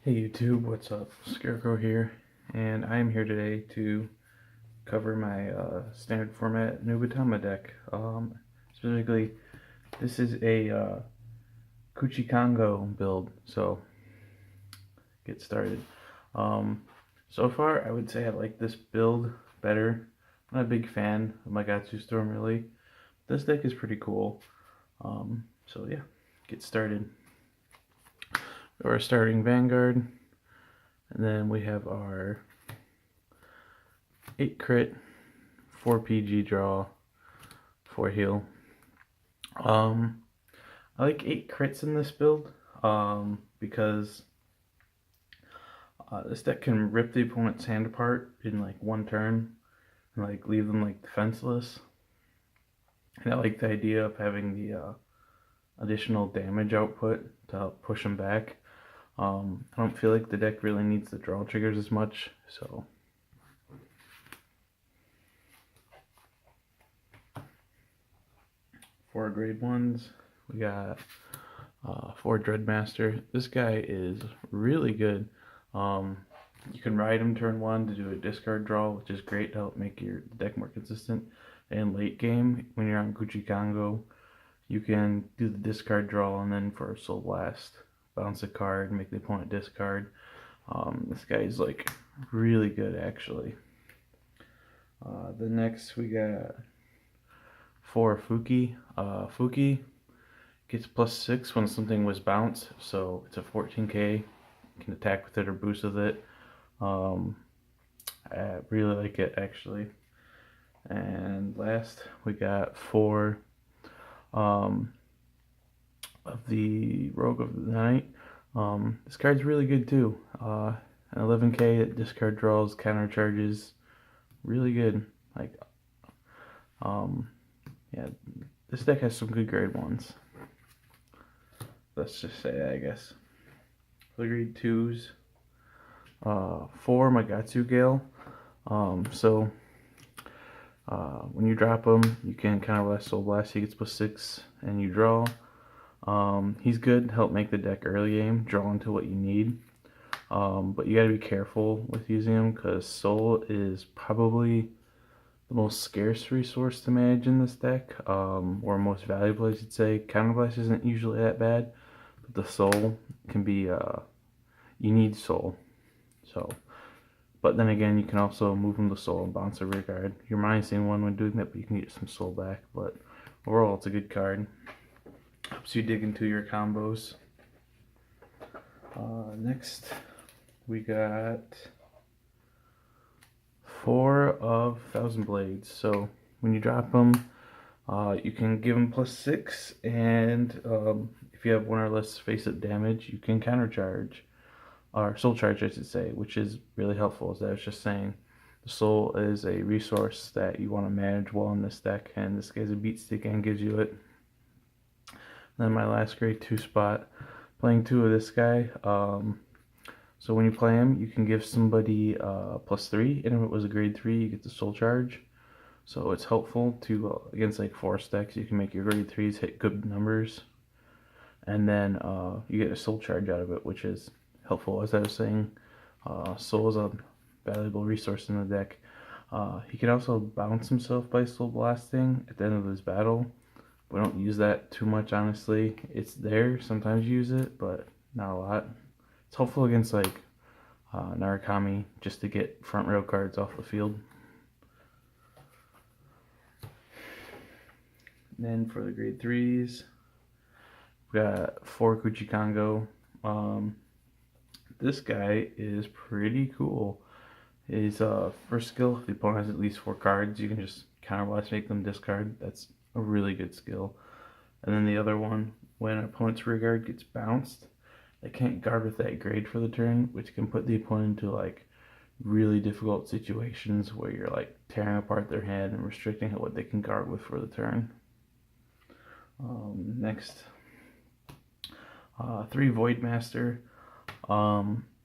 Hey YouTube, what's up? Scarecrow here, and I am here today to cover my standard format Nubatama deck. Specifically, this is a Kujikiricongo build, so get started. Um, so far, I would say I like this build better. I'm not a big fan of my Gatsu Storm really. This deck is pretty cool. So yeah, get started. We're starting Vanguard, and then we have our 8 crit, 4 PG draw, 4 heal. I like 8 crits in this build because this deck can rip the opponent's hand apart in like one turn and like leave them like defenseless. And I like the idea of having the additional damage output to help push them back. I don't feel like the deck really needs the draw triggers as much, so for grade 1s, we got 4 Dreadmaster. This guy is really good. You can ride him turn 1 to do a discard draw, which is great to help make your deck more consistent. And late game, when you're on Kujikiricongo, you can do the discard draw and then for a Soul Blast, bounce a card, make the opponent discard. This guy is like really good actually. The next we got 4 Fuki. Fuki gets +6 when something was bounced, so it's a 14k. You can attack with it or boost with it. I really like it actually. And last we got 4 of the Rogue of the Night. This card's really good too. An 11k that discard draws, counter charges, really good. Like, yeah, this deck has some good grade 1s. Let's just say that, I guess. For the grade 2s, 4 Magatsu Gale. When you drop him, you can counter Soul Blast. He gets +6, and you draw. He's good to help make the deck early game, draw into what you need. But you gotta be careful with using him because Soul is probably the most scarce resource to manage in this deck, or most valuable, I should say. Counterblast isn't usually that bad, but the Soul can be, you need Soul. So, but then again, you can also move him to Soul and bounce a rear guard. You're minusing 1 when doing that, but you can get some Soul back. But overall, it's a good card. Helps you dig into your combos. Next, we got 4 of Thousand Blades. So when you drop them, you can give them +6, and if you have 1 or less face-up damage, you can counter charge, or soul charge, I should say, which is really helpful. As I was just saying, the soul is a resource that you want to manage well in this deck, and this guy's a beat stick and gives you it. Then my last grade 2 spot, playing 2 of this guy. So when you play him, you can give somebody +3, and if it was a grade 3, you get the soul charge. So it's helpful to, against like 4 stacks, you can make your grade 3s hit good numbers. And then you get a soul charge out of it, which is helpful. As I was saying, soul is a valuable resource in the deck. He can also bounce himself by soul blasting at the end of his battle. We don't use that too much, honestly. It's there, sometimes you use it, but not a lot. It's helpful against like Narukami, just to get front row cards off the field. And then for the grade 3s, we got 4 Kujikiricongo. This guy is pretty cool. His first skill, if the opponent has at least 4 cards, you can just counterblast, make them discard. That's a really good skill. And then the other one, when an opponent's rear guard gets bounced, they can't guard with that grade for the turn, which can put the opponent into like really difficult situations where you're like tearing apart their hand and restricting what they can guard with for the turn. Next, 3 Voidmaster.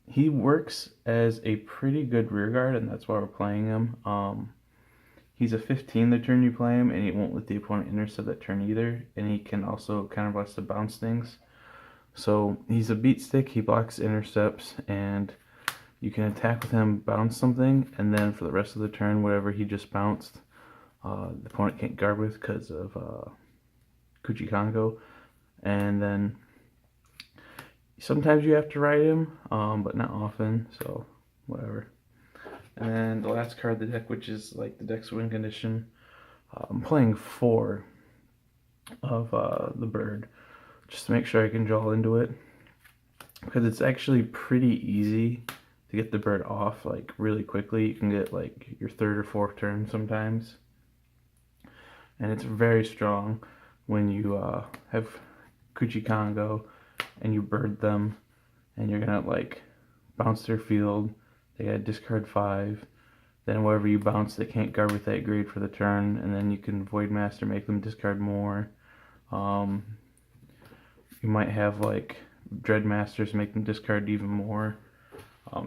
He works as a pretty good rear guard, and that's why we're playing him. He's a 15 the turn you play him, and he won't let the opponent intercept that turn either. And he can also counterblast to bounce things. So he's a beat stick, he blocks intercepts, and you can attack with him, bounce something, and then for the rest of the turn, whatever he just bounced, the opponent can't guard with because of Kujikiricongo. And then sometimes you have to ride him, but not often, so whatever. And then the last card of the deck, which is like the deck's win condition, I'm playing 4 of the bird, just to make sure I can draw into it, because it's actually pretty easy to get the bird off like really quickly. You can get like your 3rd or 4th turn sometimes, and it's very strong when you have Kujikiricongo and you bird them, and you're gonna like bounce their field. They gotta discard 5. Then wherever you bounce, they can't guard with that grade for the turn, and then you can Void Master, make them discard more. You might have like Dread Masters, make them discard even more.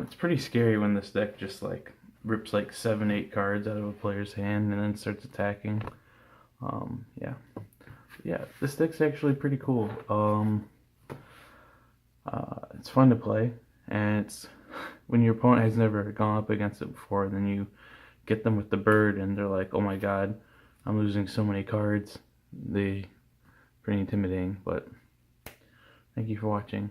It's pretty scary when this deck just like rips like 7-8 cards out of a player's hand and then starts attacking. Yeah, this deck's actually pretty cool. It's fun to play, and it's when your opponent has never gone up against it before, then you get them with the bird and they're like, oh my god, I'm losing so many cards. Pretty intimidating, but thank you for watching.